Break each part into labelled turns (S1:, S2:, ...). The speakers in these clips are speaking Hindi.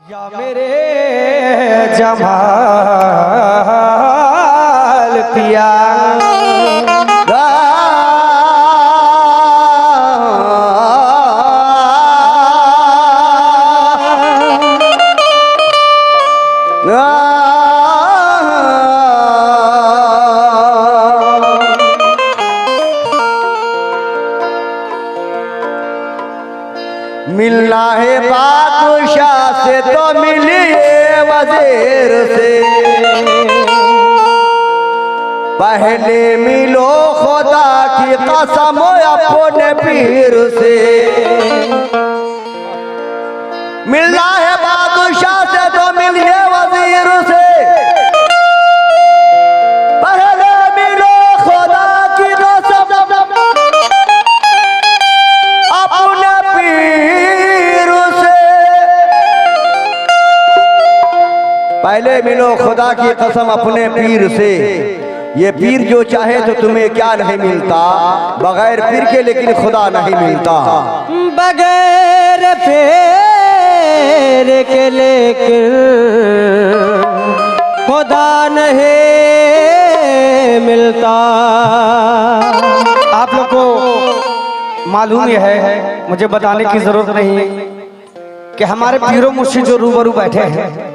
S1: या मेरे जमाल पिया
S2: मिलना है बादशाह से तो मिलिए वजीर से, पहले मिलो खुदा की कसम अपने पीर से। मिलना है बादशाह से तो मिलिए वजीर से, पहले मिलो खुदा की कसम अपने पीर से। पहले मिलो खुदा की कसम अपने पीर से। ये पीर जो चाहे तो तुम्हें क्या नहीं मिलता, बगैर पीर के लेकिन खुदा नहीं मिलता।
S1: बगैर पीर के लेकिन खुदा नहीं मिलता। आप लोग को मालूम ही है, मुझे बताने की जरूरत नहीं है कि हमारे पीरों मुर्शिद जो रूबरू बैठे हैं,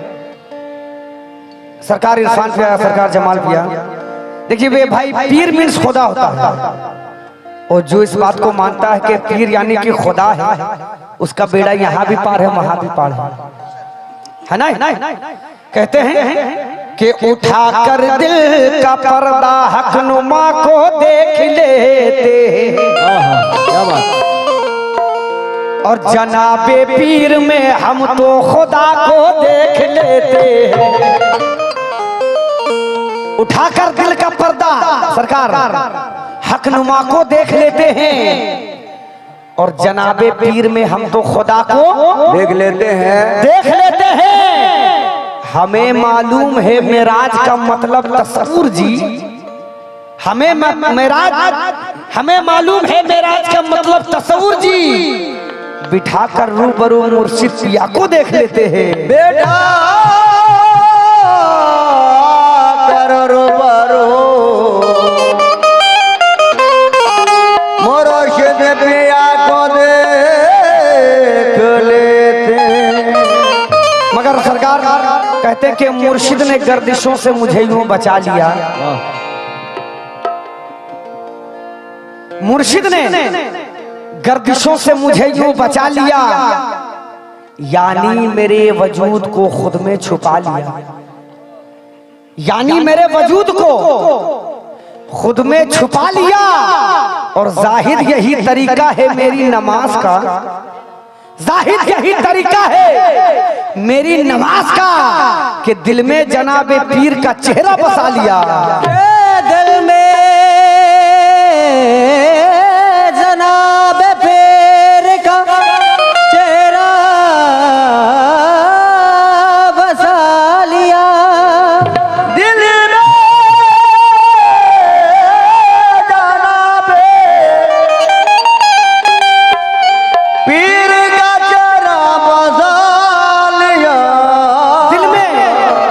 S1: सरकार इरफान पिया, सरकार जमाल पिया। देखिए वे भाई, पीर मीन्स खुदा होता है, और जो इस बात को मानता है कि पीर यानी कि खुदा है, उसका बेड़ा यहाँ भी पार है वहां भी पार है ना। कहते हैं कि उठा कर दिल का पर्दा हकनुमा को देख लेते हैं,
S2: क्या बात।
S1: और जनाबे पीर में हम तो खुदा को देख लेते हैं। उठाकर दिल का पर्दा सरकार हकनुमा को देख लेते हैं, और जनाबे पीर में हम तो खुदा को
S2: देख लेते हैं।
S1: हमें मालूम है मेराज का मतलब तस्वुर जी, हमें मालूम है मेराज का मतलब तस्वुर जी। बिठाकर रूबरू मुर्शिद पिया को देख लेते हैं।
S2: बेटा रूबरू मुर्शिद पिया को देख लेते।
S1: मगर सरकार कहते कि मुर्शिद ने गर्दिशों से मुझे यूं बचा लिया। मुर्शिद ने गर्दिशों से मुझे यूं बचा लिया, यानी मेरे वजूद को खुद में छुपा लिया। यानी मेरे वजूद को खुद में छुपा लिया, और जाहिर यही तरीका है मेरी नमाज का, जाहिर यही तरीका है मेरी नमाज का, कि दिल में जनाबे पीर का चेहरा बसा लिया। दिल में जनाबे पीर का चेहरा बसा लिया।
S2: दिल में जनाबे पीर का चेहरा बसा लिया।
S1: दिल में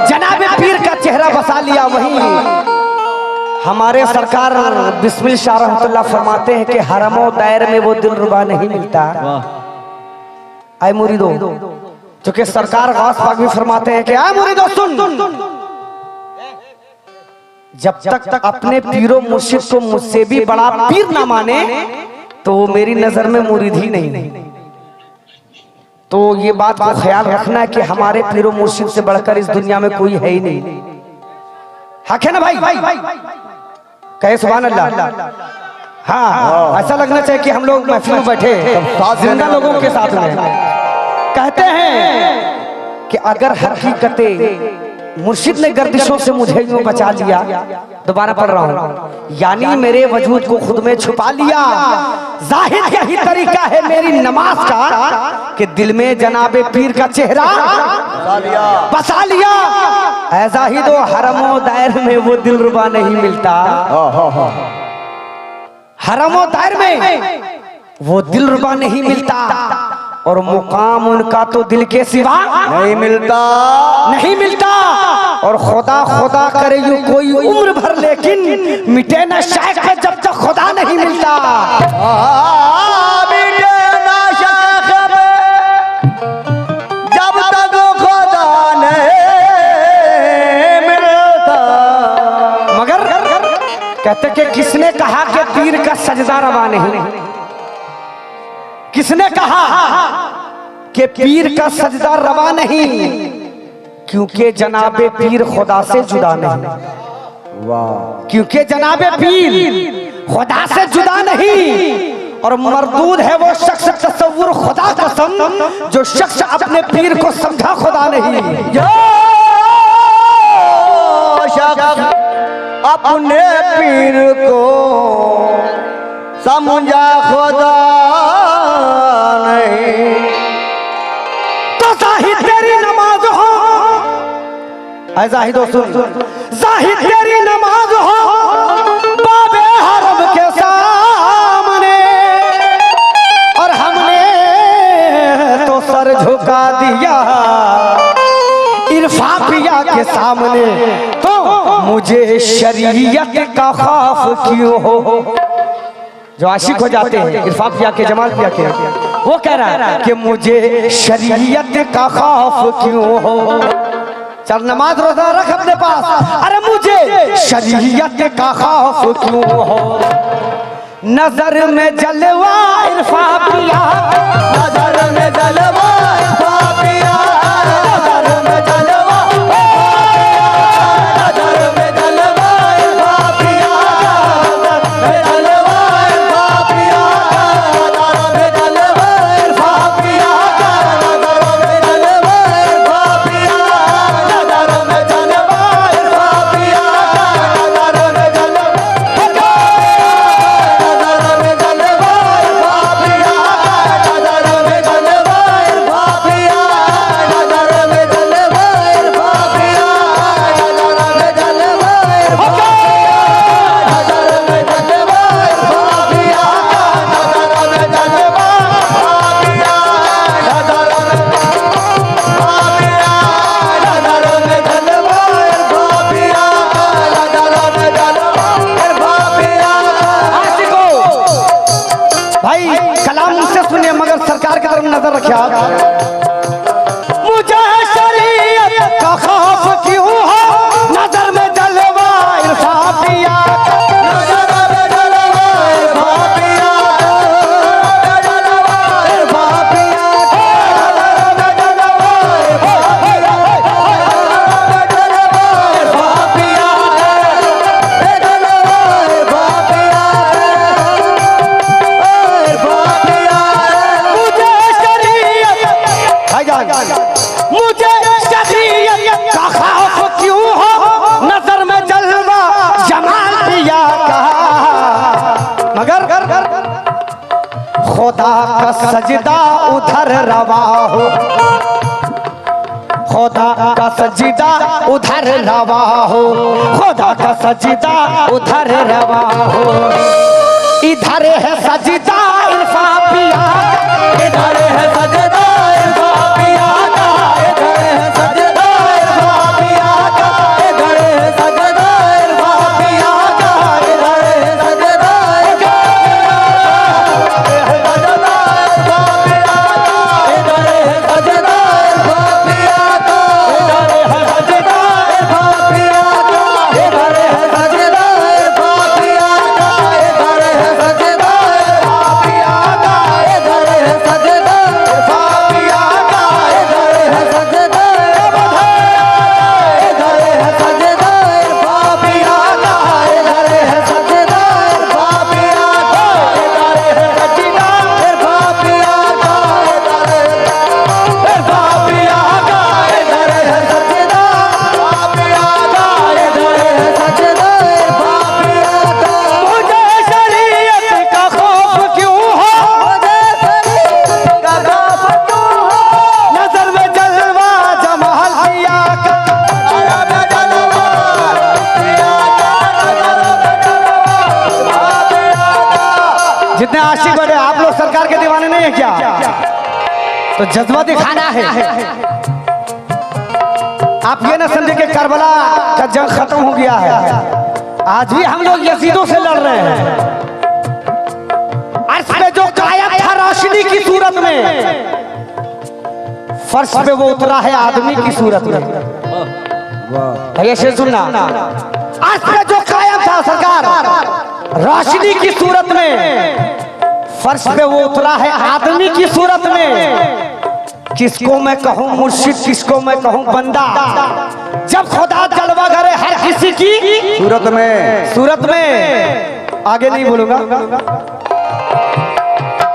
S1: जनाबे पीर का चेहरा बसा लिया। वहीं हमारे सरकार बिस्मिल शाह रहमतुल्लाह फरमाते हैं कि हरमो दायर में वो दिलरुबा नहीं मिलता। आए मुरीदो, क्योंकि सरकार गौस पाक भी फरमाते हैं कि आए मुरीदो सुन, जब तक अपने पीरो मुर्शिद को मुझसे भी बड़ा पीर ना माने तो वो मेरी नजर में मुरीद ही नहीं। तो ये बात को ख्याल रखना है कि हमारे पीरो मुर्शिद से बढ़कर इस दुनिया में कोई है ही नहीं। हक है ना भाई? कहे सुभान अल्लाह। हाँ, ऐसा लगना चाहिए कि हम लोग महफिल में बैठे जिंदा लोगों के साथ में। कहते हैं कि अगर हकीकते मुर्शिद ने गर्दिशों से मुझे यूं बचा लिया, दोबारा पढ़ रहा हूं, यानी मेरे वजूद को खुद में छुपा लिया, जाहिर यही तरीका है मेरी नमाज का, कि दिल में जनाबे पीर का चेहरा बसा लिया। ऐसा ही तो हरमो दायर में वो दिलरुबा नहीं मिलता। हरमो दायर में वो दिलरुबा नहीं मिलता। और मुकाम उनका तो दिल के सिवा
S2: नहीं मिलता।
S1: नहीं मिलता। और खुदा खुदा करे यूं कोई उम्र भर, लेकिन मिटे न शायक पे जब तक खुदा नहीं मिलता।
S2: मिटे ना शायक पे जब तक खुदा नहीं मिलता।
S1: मगर कहते कि किसने कहा कि पीर का सजदा रवा नहीं? किसने कहा कि पीर का सजदा रवा नहीं? क्योंकि जनाबे पीर खुदा से जुदा नहीं।
S2: वाह।
S1: क्योंकि जनाबे पीर खुदा से जुदा नहीं। और मरदूद है वो शख्स तसव्वुर खुदा कसम जो शख्स अपने पीर को समझा खुदा नहीं।
S2: जो शख्स अपने पीर को समझा खुदा नहीं,
S1: तो जाहिद तेरी नमाज हो, जाहिद सुन, जाहिद तेरी नमाज हो बाबे हरम के सामने, और हमने तो सर झुका दिया इरफाफिया के सामने। तो मुझे शरीयत का खौफ क्यों हो? जो आशिक हो जाते हैं इरफाफिया के, जमाल पिया के, वो कह रहा है कि मुझे शरीयत का खौफ क्यों हो? चल नमाज रोजा रख अपने पास। अरे मुझे शरीयत का खौफ क्यों हो? नजर में जलवा इरफाफिया,
S2: नजर में जलवा इरफाफिया, नजर में जलवा, नजर में जलवा इरफाफिया, नजर में जलवा इरफाफिया, नजर में जलवा इरफाफिया, नजर में जलवा इरफाफिया, नजर में जलवा इरफाफिया, नजर में जलवा, नजर में जलवा इरफाफिया, नजर में जलवा इरफाफिया, नजर में जलवा इरफाफिया, नजर में जलवा इरफाफिया, नजर में जलवा इरफाफिया, नजर में जलवा इरफाफिया, नजर में नजर में जलवा इरफाफिया, नजर में जलवा इरफाफिया।
S1: आशिको भाई कलाम मुझसे सुनिए, मगर सरकार की तरफ नजर रखिए आप। मुझे शरीयत का खौफ क्यों हो? नजर में जलवा इरफाफिया,
S2: नजर में जलवा इरफाफिया, जलवा इरफाफिया, नजर में जलवा इरफाफिया, जलवा इरफाफिया, जलवा इरफाफिया, इरफाफिया।
S1: मुझे शरीयत भाईजान, मुझे शरीयत का खौफ क्यों हो? नजर में जलवा जमाल पिया का, मगर खुदा का सजदा उधर रवा हो, खुदा का सजदा उधर रवा हो, खुदा का सजदा उधर रवा हो। इधर है सजदा इरफाफिया,
S2: इधर है सजदा इरफाफिया का, इधर है सजदा इरफाफिया का, इधर है सजदा इरफाफिया का, इधर है सजदा इरफाफिया का, इधर है सजदा इरफाफिया का, इधर है सजदा इरफाफिया का, इधर है सजदा इरफाफिया का, इधर है सजदा इरफाफिया का, इधर है सजदा इरफाफिया का, इधर है सजदा, इधर है सजदा इरफाफिया का, इधर है सजदा इरफाफिया का, इधर है सजदा इरफाफिया का, इधर है इरफाफिया का, इधर है सजदा इरफाफिया का, इधर है सजदा इरफाफिया का।
S1: मुझे शरीयत का खौफ क्यों हो?
S2: मुझे शरीयत का खौफ क्यों हो?
S1: नजर में जलवा जमाल पिया का,
S2: नजर में जलवा इरफाफिया का, नजर में जलवा इरफाफिया का।
S1: जितने आशिक बड़े आप लोग सरकार के दीवाने नहीं है क्या? तो जज्बा दिखाना है। आप ये ना समझे कि करबला का जंग खत्म हो गया है, आज भी हम लोग यजीदों से लड़ रहे हैं। अर्श पे जो कायम था रोशनी की सूरत में, फर्श पे वो उतरा है आदमी की सूरत में। भैया शेर सुनना, अर्श पे जो कायम था सरकार रोशनी की सूरत में, फर्श पे वो उतरा है आदमी की सूरत में। किसको मैं कहूँ मुर्शिद, किसको मैं कहूँ बंदा, जब खुदा जलवा करे हर किसी की सूरत में। आगे नहीं बोलूंगा।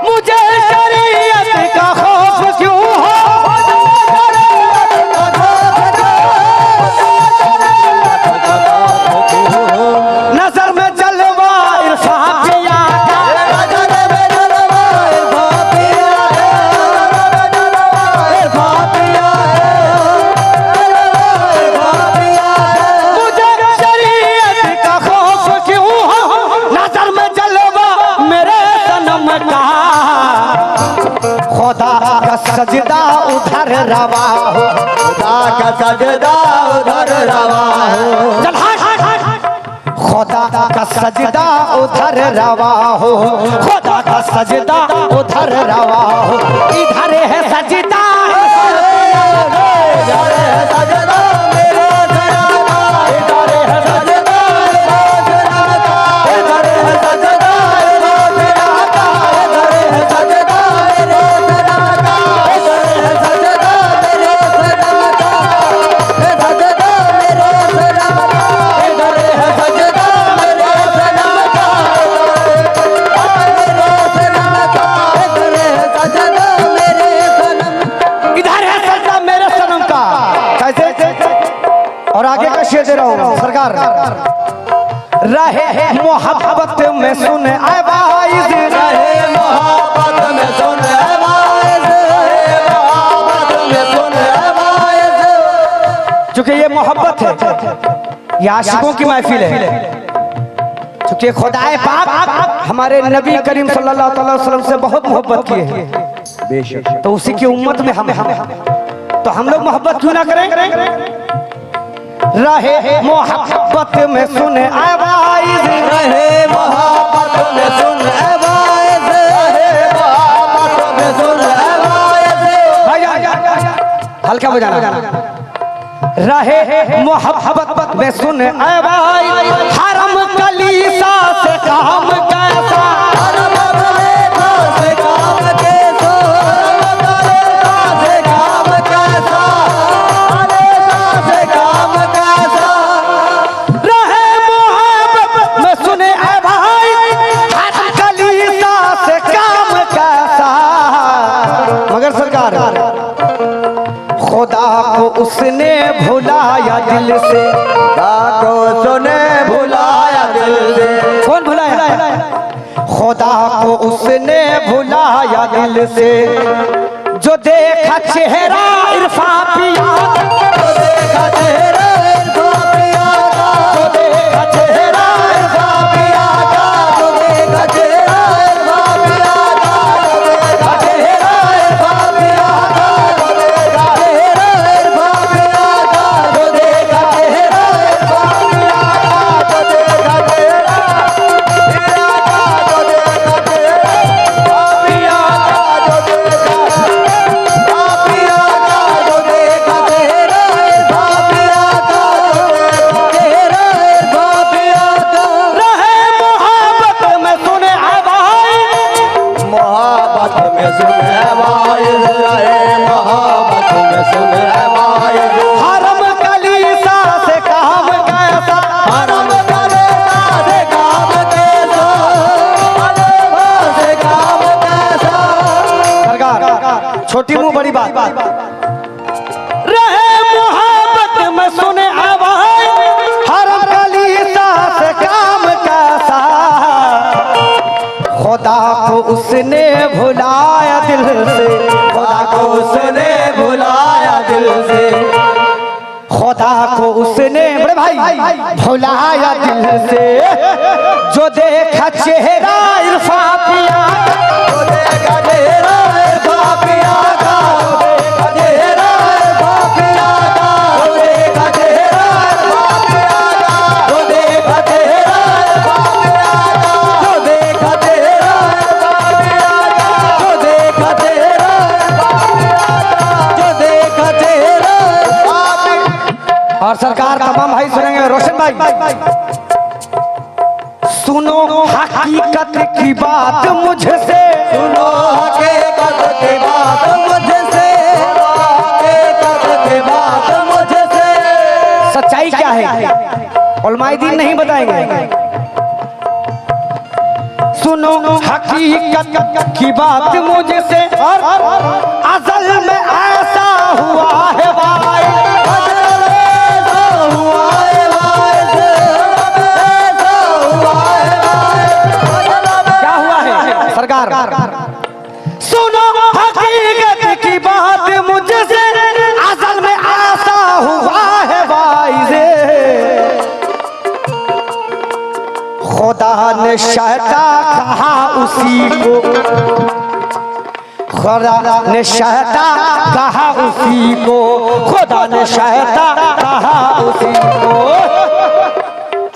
S1: मुझे शरीयत का खौफ क्यों हो, नजर में जलवा इरफान पिया का, मुझे शरीयत का खौफ क्यों हो, नजर में जलवा मेरे सनम का। खुदा का सजदा उधर रवा हो,
S2: खुदा का सजदा उधर रवा हो,
S1: चल खुदा का सजदा उधर रवा हो, खुदा का सजदा उधर रवा हो। इधर है सजदा,
S2: इधर है सजदा मेरे सनम का, इधर है सजदा मेरे सनम का, इधर है सजदा मेरे सनम का, इधर है सजदा मेरे सनम का, इधर है सजदा मेरे सनम का, सजदा मेरे सनम का, इधर है सजदा मेरे सनम का, इधर है सजदा मेरे सनम।
S1: इधर है सजदा मेरे सनम का। कैसे? और आगे का शेर दे रहा हूँ सरकार। रहे मोहब्बत में सुन आवाज़,
S2: रहे मोहब्बत में सुन आवाज़, रहे मोहब्बत में सुन आवाज़।
S1: चूंकि ये मोहब्बत है, ये आशिकों की महफिल है। चूंकि खुदाए पाक हमारे नबी करीम सल्लल्लाहु अलैहि वसल्लम से बहुत मोहब्बत की है,
S2: बेशक
S1: तो उसी की उम्मत में हम तो हम लोग मोहब्बत क्यों ना करें। रहे मोहब्बत में सुन आवाज़,
S2: रहे मोहब्बत में सुन आवाज़, रहे मोहब्बत में सुन आवाज़।
S1: हल्का बजाना। रहे मोहब्बत में सुन आवाज़, हरम कलीसा से काम कैसा,
S2: हरम कलीसा से काम कैसा, हरम कलीसा से काम कैसा, कलीसा से काम कैसा।
S1: रहे मोहब्बत में सुन आवाज़, हरम कलीसा से काम कैसा। मगर सरकार खुदा को उसने भुलाया दिल से,
S2: खुदा को सुने भुलाया दिल से।
S1: कौन भुलाया? खुदा को उसने भुलाया दिल से, जो देखा चेहरा इरफान पिया,
S2: जो देखा चेहरा इरफान पिया का, जो देखा चेहरा इरफान पिया का, जो देखा चेहरा इरफान पिया का, जो देखा चेहरा इरफान पिया का, जो देखा चेहरा इरफान पिया का, जो देखा चेहरा इरफान पिया का, जो देखा चेहरा पिया का, जो देखा चेहरा पिया का, जो देखा पिया का, जो देखा चेहरा इरफान पिया का, जो देखा चेहरा इरफान पिया का।
S1: रहे मोहब्बत में सुने आवाज़,
S2: मोहब्बत में सुन आवाज़, रहे मोहब्बत में सुन आवाज़।
S1: हरम कलीसा से काम कैसा,
S2: हरम कलीसा से काम कैसा, कलीसा से काम कैसा।
S1: सरकार छोटी मुंह बड़ी बात। रहे मोहब्बत में सुने आवाज़, हरम कलीसा से काम कैसा। खुदा को उसने भुलाया दिल से,
S2: खुदा को उसने भुलाया दिल से,
S1: खुदा को उसने बड़े भाई भुलाया दिल से, जो देखा चेहरा इरफान पिया,
S2: जो देखा चेहरा इरफान पिया का,
S1: और सरकार तमाम भाई सुनेंगे। रोशन भाई सुनो हकीकत की बात मुझसे,
S2: सुनो हकीकत की बात मुझसे, हकीकत की बात मुझसे।
S1: सच्चाई क्या है उलमाए दीन नहीं बताएंगे। सुनो हकीकत की बात मुझसे, असल में ऐसा हुआ है भाई,
S2: असल में ऐसा हुआ है भाई, ऐसा हुआ है भाई।
S1: क्या हुआ है सरकार? सुनो हकीकत की बात मुझसे, असल में ऐसा हुआ है भाई से। खुदा ने शहदा कहा उसी को, खुदा ने शहदा कहा उसी को, खुदा ने शहदा कहा उसी को।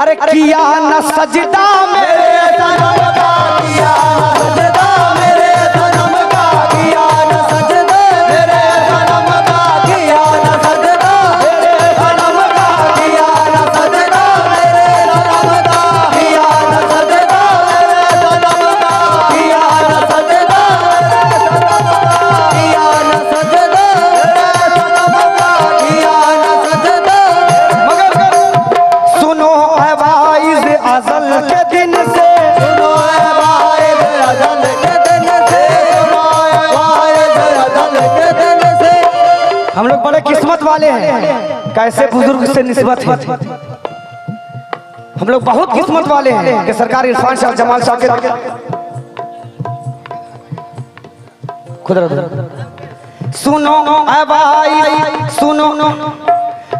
S1: अरे किया न सजदा मेरे
S2: सनम का, किया न सजदा मेरे सनम का, किया न सजदा मेरे सनम का, किया न सजदा मेरे सनम का, किया न सजदा मेरे सनम का, किया न सजदा मेरे सनम का, किया न सजदा किया न सजदा मेरे सनम का, किया न सजदा।
S1: मगर सुनो है वाइज अजल के दिन से,
S2: सुनो है वाइज अजल के दिन से, सुनो है वाइज अजल के दिन से।
S1: हम लोग बड़े किस्मत वाले हैं, कैसे बुजुर्ग से निस्बत है। हम लोग बहुत किस्मत वाले हैं कि सरकार इरफान शाह जमाल शाह के खुद। सुनो ऐ भाई सुनो,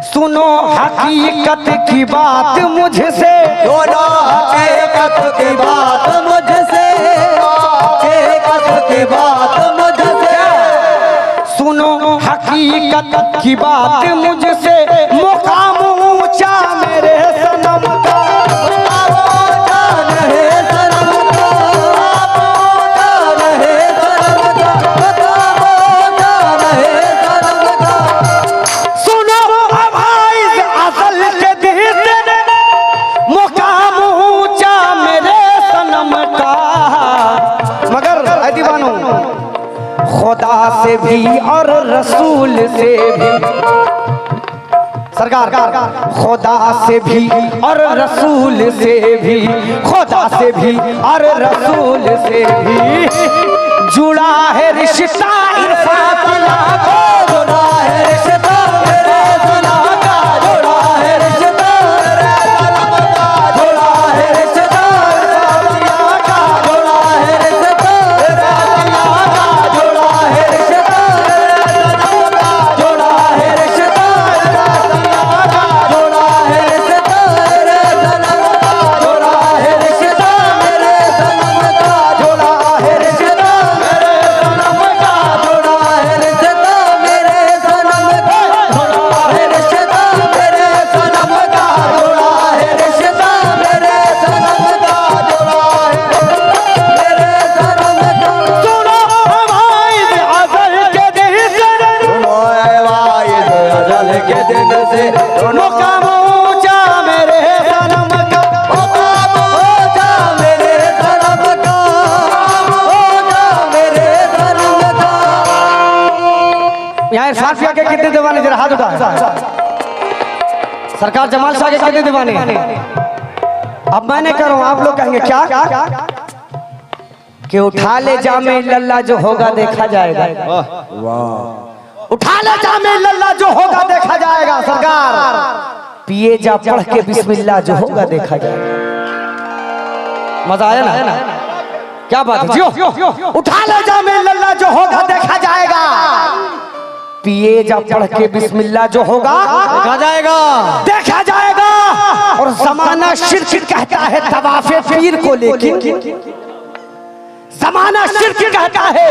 S1: सुनो हकीकत की बात मुझसे,
S2: सुनो हकीकत की बात मुझसे, हकीकत की बात मुझसे।
S1: सुनो हकीकत की बात मुझसे, मुकाम ऊंचा मेरे सनम का,
S2: जान है सनम का, जान है सनम का, जान है सनम का।
S1: सुनो भाई असल के दिन से, मुकाम ऊंचा मेरे सनम का। मगर ऐ दीवानो खुदा से भी और रसूल से भी, सरकार खुदा से भी और रसूल से भी, खुदा से भी और रसूल से भी जुड़ा है रिश्ता इरफान का,
S2: जुड़ा है रिश्ता मेरे सनम का, जुड़ा है रिश्ता मेरे सनम का, जुड़ा है रिश्ता इरफान का, जुड़ा है रिश्ता इरफान का, जुड़ा है रिश्ता मेरे सनम का, जुड़ा है रिश्ता इरफान का, जुड़ा है रिश्ता मेरे सनम का, जुड़ा है रिश्ता मेरे सनम का, जुड़ा है रिश्ता मेरे सनम का, जुड़ा है रिश्ता मेरे सनम का, जुड़ा है रिश्ता मेरे सनम का, जुड़ा है रिश्ता मेरे सनम का, जुड़ा है मेरे सनम का।
S1: सुनो वाइज अजल के दिन से,
S2: सुनो ऐ वाइज अजल के दिन से, सुनो
S1: मुकाम ऊंचा मेरे सनम का।
S2: मुकाम ऊंचा मेरे सनम का, ऊंचा मेरे सनम का।
S1: यहाँ इरफान शाह के कितने दीवाने, जरा हाथ उठा। सरकार जमाल शाह के कितने दीवाने हैं? अब मैंने कह रहा हूं, आप लोग कहेंगे क्या कि उठा ले जामे लल्ला जो होगा देखा जाएगा। उठा ले जामे लल्ला जो होगा देखा जाएगा। सरकार पिए जा पढ़ के बिस्मिल्लाह जो होगा देखा जाएगा। मजा आया ना? क्या बात है? जियो। उठा ले जामे लल्ला जो होगा देखा जाएगा। पिए जा पढ़ के बिस्मिल्लाह जो होगा
S2: देखा जाएगा,
S1: देखा जाएगा। और जमाना शिर्क कहता है तवाफे पीर को, लेकिन जमाना शिर्क कहता है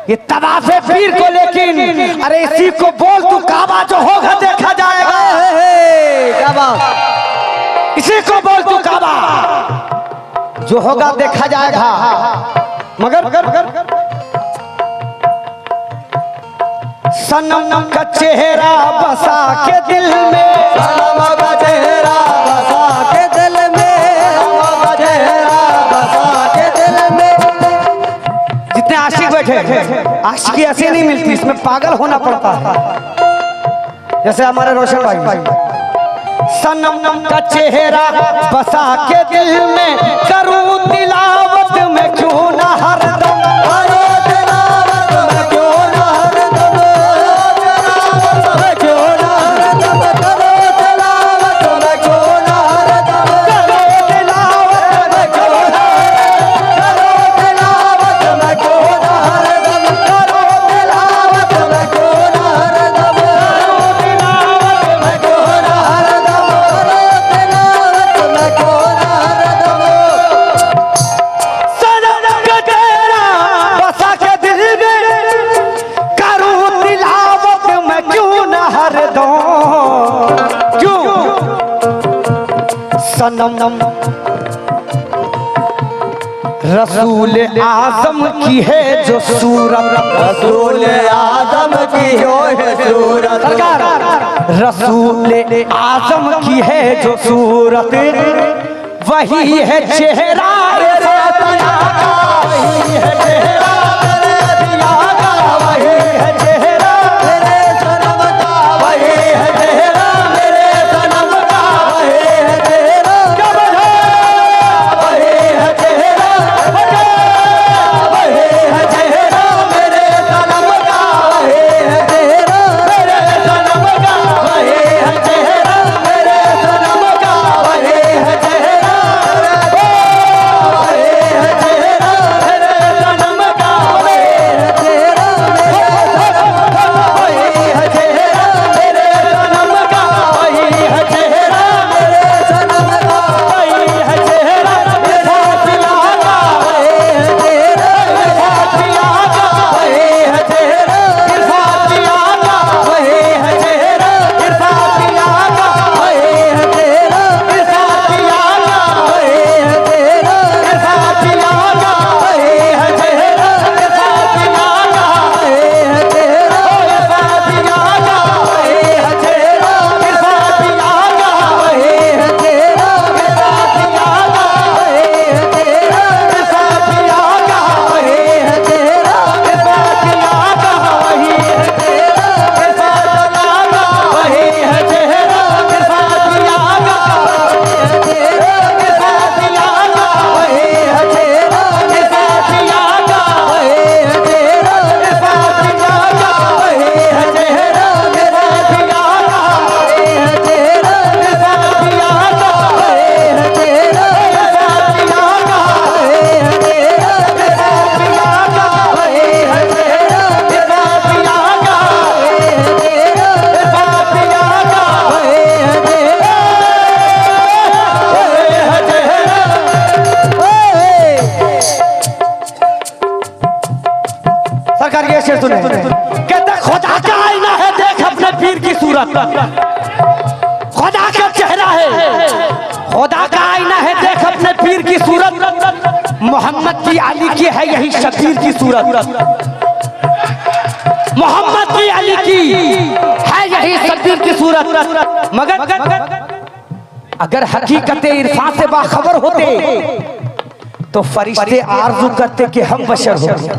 S1: ये तवाफे पीर को, लेकिन अरे इसी को बोल तू काबा जो होगा देखा जाएगा।
S2: क्या बात,
S1: इसी को बोल तू काबा जो होगा देखा जाएगा। मगर सनम का चेहरा बसा के दिल में, आशिकी ऐसे नहीं मिलती, इसमें पागल होना पड़ता है। जैसे हमारे रोशन भाई, सनम का चेहरा बसा के दिल में करूं तिलावत में क्यों ना हरदम,
S2: करो तिलावत में क्यों ना हरदम, क्यों ना हरदम, करो तिलावत में क्यों ना हरदम,
S1: करो तिलावत में क्यों ना,
S2: करो तिलावत में क्यों ना हरदम, करो तिलावत में क्यों ना हरदम,
S1: सनम का चेहरा बसा के दिल में करूं तिलावत में क्यों ना हरदम, क्यों सनम रसूल आजम की है जो सूरत,
S2: रसूल आदम की हो है सूरत,
S1: सरकार रसूल आजम की है जो सूरत, वही है चेहरा मेरे दिया का, वही है चेहरा मेरे दिया का, वही है चेहरा
S2: मेरे सनम का,
S1: वही है चेहरा
S2: मेरे सनम का, वही है तेरा,
S1: वही है चेहरा,
S2: वही है चेहरा मेरे सनम का, वही है तेरा,
S1: मेरे सनम का
S2: वही है चेहरा मेरे सनम का, वही है चेहरा, वही है चेहरा
S1: मेरे सनम का,
S2: वही है तेरा,
S1: वही है चेहरा मेरे सनम का, वही है चेहरा
S2: मेरे सनम का,
S1: वही है चेहरा मेरा दिला का,
S2: वही है तेरा,
S1: दिया का,
S2: वही है तेरा,
S1: दिया का,
S2: वही है तेरा,
S1: दिया का,
S2: वही है तेरा,
S1: दिया का,
S2: वही है तेरा,
S1: दिया का,
S2: वही है तेरा,
S1: दिया का,
S2: वही है तेरा,
S1: दिया का,
S2: वही है तेरा,
S1: दिया का,
S2: वही है तेरा, वही है तेरा,
S1: दिया का,
S2: वही है तेरा,
S1: दिया का, वही है
S2: तेरा,
S1: वही है चेहरा दिया का,
S2: तेरा,
S1: दिया का,
S2: वही है तेरा,
S1: दिया का,
S2: वही है तेरा,
S1: दिया का,
S2: वही है तेरा,
S1: दिया का,
S2: वही है तेरा,
S1: दिया का,
S2: वही है तेरा,
S1: दिया का,
S2: वही है तेरा,
S1: दिया का,
S2: वही है तेरा,
S1: दिया का,
S2: वही है तेरा,
S1: दिया का,
S2: वही है तेरा,
S1: सरकार ये शेर सुने, कहता खुदा का आईना है देख अपने पीर की सूरत, खुदा का चेहरा है, खुदा का आईना है देख अपने पीर की सूरत, मोहम्मद की अली की है यही शबीर की सूरत, मोहम्मद की अली की है यही शबीर की सूरत, मगर अगर हकीकत इरफान से बाखबर होते तो फरिश्ते आरज़ू करते कि हम बशर होते,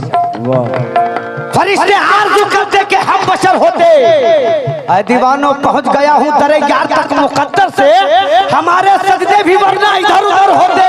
S1: फरिश्ते आरज़ू करते कि हम बशर होते। ऐ दीवानों पहुंच गया हूं दरे यार तक मुकद्दर से, हमारे सजदे भी वरना इधर उधर होते।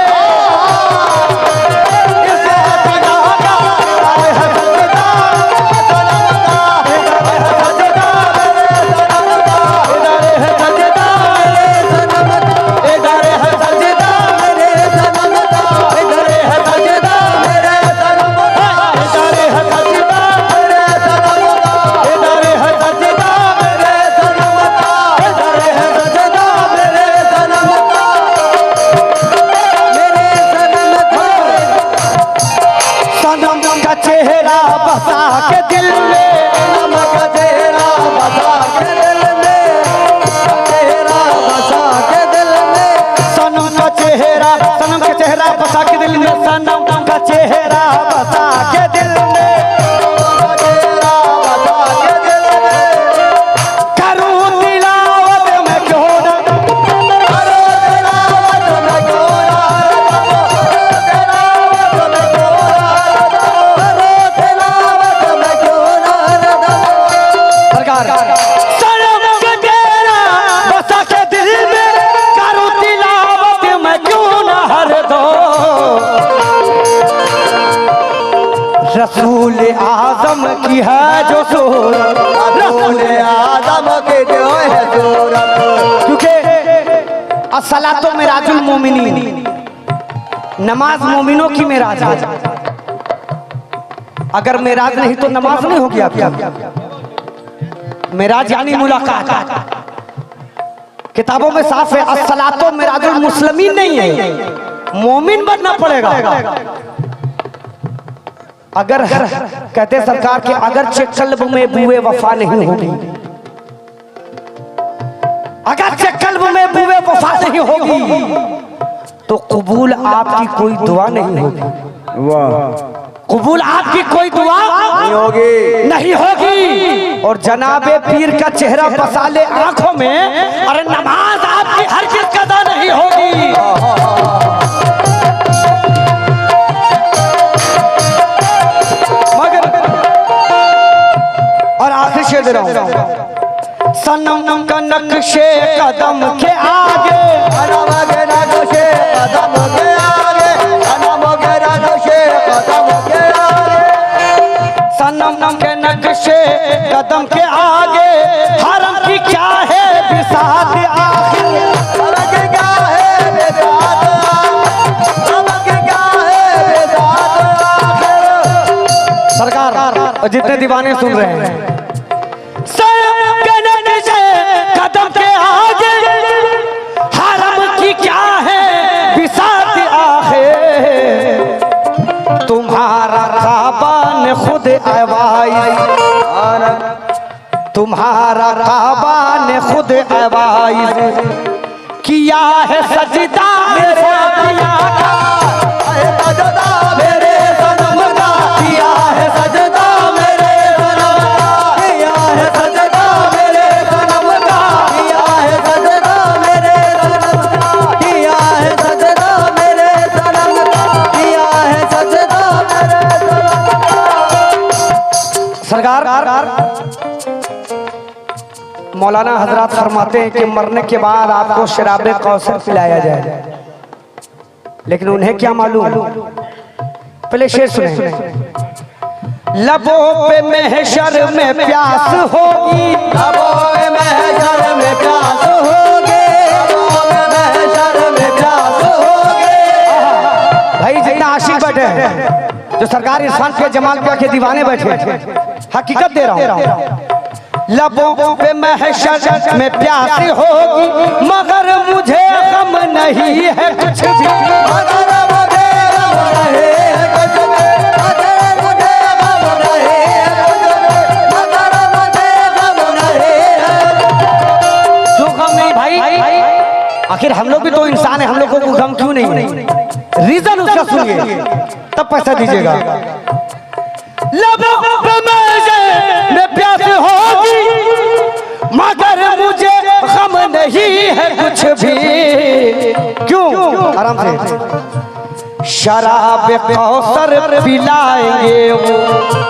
S2: मेरे सनम है सूरत।
S1: क्योंकि अस्सलातो मिराजुल मोमिनीन, नमाज मोमिनों की मेराज है। अगर मेराज नहीं तो नमाज नहीं होगी आपकी। मेराज यानी मुलाकात। किताबों में साफ है अस्सलातो मिराजुल मुस्लिमीन नहीं है, मोमिन बनना पड़ेगा। अगर कहते सरकार के अगर कल्ब में बुए वफा नहीं होगी, अगर कल्ब में बुए वफा नहीं होगी तो कबूल आपकी कोई दुआ नहीं होगी।
S2: वाह,
S1: कबूल आपकी कोई दुआ नहीं होगी। और जनाबे पीर का चेहरा बसा ले आंखों में, अरे नमाज आपकी हर चीज कदा नहीं होगी। मगर और आखिर शेर दे रहा हूं, सनम का नक्शे कदम के आगे,
S2: सनम के नक्शे कदम के आगे, सनम के नक्शे कदम के आगे,
S1: सनम के नक्शे कदम के आगे, हरम की क्या है बिसात आखिर,
S2: हरम की क्या है बिसात, हरम की क्या है बिसात आखिर।
S1: सरकार और जितने दीवाने सुन रहे हैं, कदम के आगे हरम की क्या है बिसात आखिर, तुम्हारा काबा ने खुद अवाइज, तुम्हारा काबा ने खुद अवाइज किया है सजदा मेरे पिया का,
S2: सजदा मेरे सनम का, किया है सजदा मेरे सनम का, किया है सजदा मेरे सनम का, किया है सजदा मेरे सनम का, किया है सजदा मेरे सनम का, किया है सजदा मेरे सनम का।
S1: सरकार मौलाना हजरत फरमाते हैं कि मरने के बाद आपको शराबे कौसर पिलाया जाए, लेकिन उन्हें क्या मालूम। पहले शेर सुने, लबों पे महशर में प्यास होगी,
S2: लबों में महशर में प्यास होगी, लबों में महशर में प्यास होगी।
S1: भाई जितना आशिक बैठे हैं, जो सरकार इरफान के जमाल पिया के दीवाने बैठे, हकीकत दे रहा हूं, लबों पे महशर में प्यास होगी, मगर मुझे गम नहीं है कुछ भी,
S2: मगर मुझे गम नहीं है कुछ भी, मगर मुझे गम नहीं है कुछ भी, मगर मुझे गम नहीं है।
S1: क्यों गम नहीं भाई? आखिर हम लोग भी तो इंसान है, हम लोगों को गम क्यों नहीं है? रीजन उसका सुनिए तब पैसा दीजिएगा। लबों पे महशर में प्यास होगी, मगर मुझे गम नहीं है कुछ भी। क्यों? आराम से, शराब कौसर पिलाएंगे वो,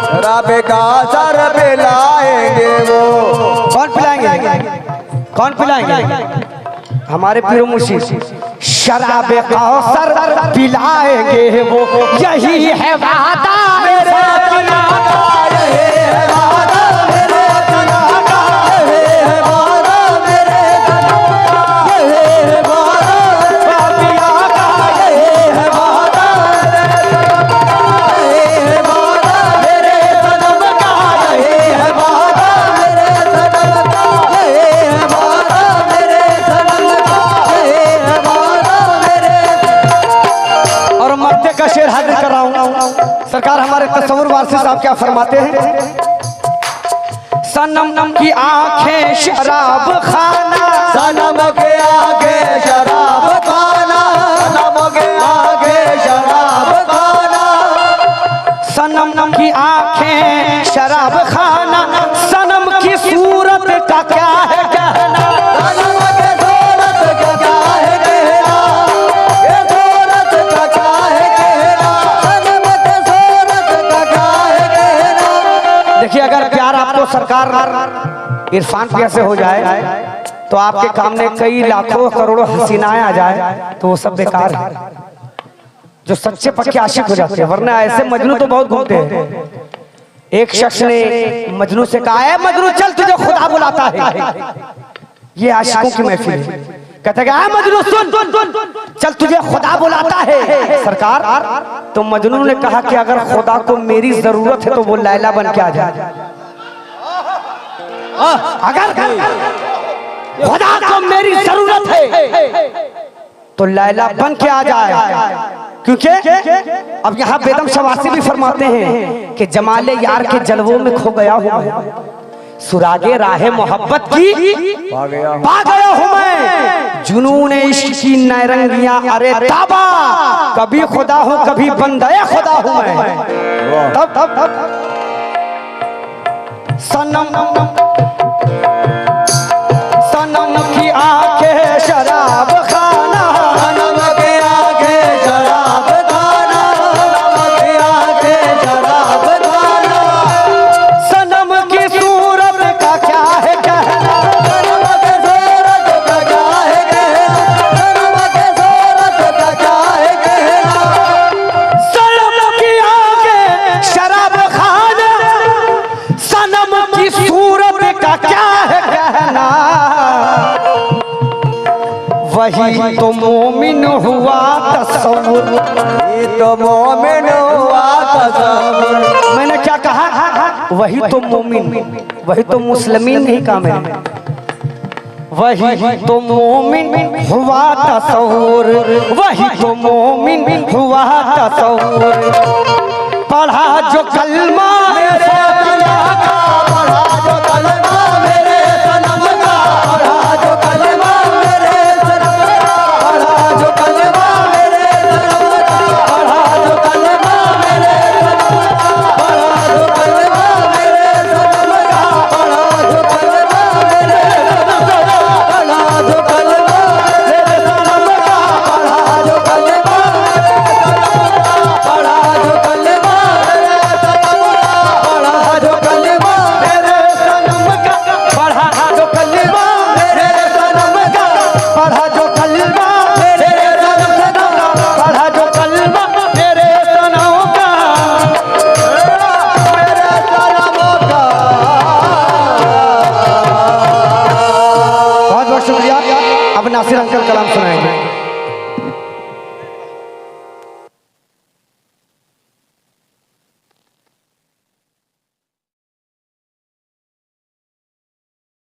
S2: शराब का सर पिलाएंगे वो।
S1: कौन पिलाएंगे? कौन पिलाएंगे? हमारे पीरो मुर्शिद। शराब कौसर पिलाएंगे वो, यही है वादा मेरे पिया का,
S2: यही है वादा मेरे पिया का, यही है वादा मेरे सनम का, यही है वादा
S1: पिया का,
S2: यही है वादा मेरे सनम का, यही है वादा मेरे सनम का, यही है वादा मेरे सनम का, यही है वादा मेरे।
S1: और मर्दे का शेर हाजिर कर रहा हूं। सरकार हमारे तस्वुर वारसी साहब क्या फरमाते हैं, सनम की आंखें शराब खाना,
S2: सनम के आगे शराब खाना, सनम के आगे शराब खाना,
S1: सनम की आंखें शराब खाना, सनम की सूरत का क्या है कहना,
S2: सनम के सूरत का क्या है कहना, ये सूरत का क्या है कहना, सनम के सूरत का क्या है कहना।
S1: देखिए अगर प्यार आपको सरकार इरफान पिया से हो जाए तो आपके सामने कई लाखों करोड़ों हसीनाएं आ जाए तो वो सब बेकार है। जो सच्चे पक्के आशिक हो जाते हैं, वरना ऐसे मजनू तो बहुत घूमते हैं। एक शख्स ने मजनू से कहा है, मजनू चल तुझे खुदा बुलाता है। ये आशिकों की महफिल है। कहते हैं आ मजनू सुन, चल तुझे खुदा बुलाता है। सरकार, तो मजनू ने कहा कि अगर खुदा को मेरी जरूरत है तो वो लैला बन के आ जाए। अगर खुदा को मेरी जरूरत है तो लैला बन के आ जाए, क्योंकि अब यहाँ बेदम शवासी भी फरमाते हैं कि जमाले यार के जलवों में खो गया हूँ मैं, सुरागे राहे मोहब्बत की पा गया हूँ मैं, जुनून इश्क की नैरंगियां अरे ताबा, कभी खुदा हूँ कभी बंदे खुदा हूँ मैं। तब सनम सनम की आंखें शराब खाना,
S2: सनम की आंखें शराब खाना, सनम की आंखें शराब खाना,
S1: सनम की सूरत का क्या है कहना,
S2: सनम की सूरत का क्या है कहना, सनम की सूरत का क्या है कहना,
S1: सनम की आंखें शराब खाना, सनम की सूरत का क्या है कहना, वही तो मोमिन हुआ तसव्वुर।
S2: ये तो मोमिन हुआ तसव्वुर।
S1: मैंने क्या कहा? वही तो मोमिन, वही तो मुस्लिमीन नहीं कहा मैंने, वही तो मोमिन हुआ तसव्वुर, वही तो मोमिन हुआ तसव्वुर। पढ़ा जो कलमा
S2: मेरे सनम का, पढ़ा जो कलमा मेरे सनम का, पढ़ा जो कलमा मेरे सनम का, पढ़ा जो कलमा मेरे सनम का, पढ़ा जो कलमा मेरे सनम का, पढ़ा जो कलमा मेरे सनम का, पढ़ा जो कलमा मेरे सनम का, पढ़ा जो कलमा मेरे सनम का, पढ़ा जो कलमा मेरे सनम का, पढ़ा जो कलमा मेरे सनम का, पढ़ा जो कलमा मेरे सनम का,
S1: पढ़ा जो कलमा
S2: मेरे सनम का,
S1: पढ़ा जो कलमा
S2: मेरे सनम का,
S1: पढ़ा जो कलमा मेरे सनम का।
S2: मेरे सनम का।
S1: बहुत बहुत शुक्रिया। अब नासिर अंकल कलाम सुनाएंगे।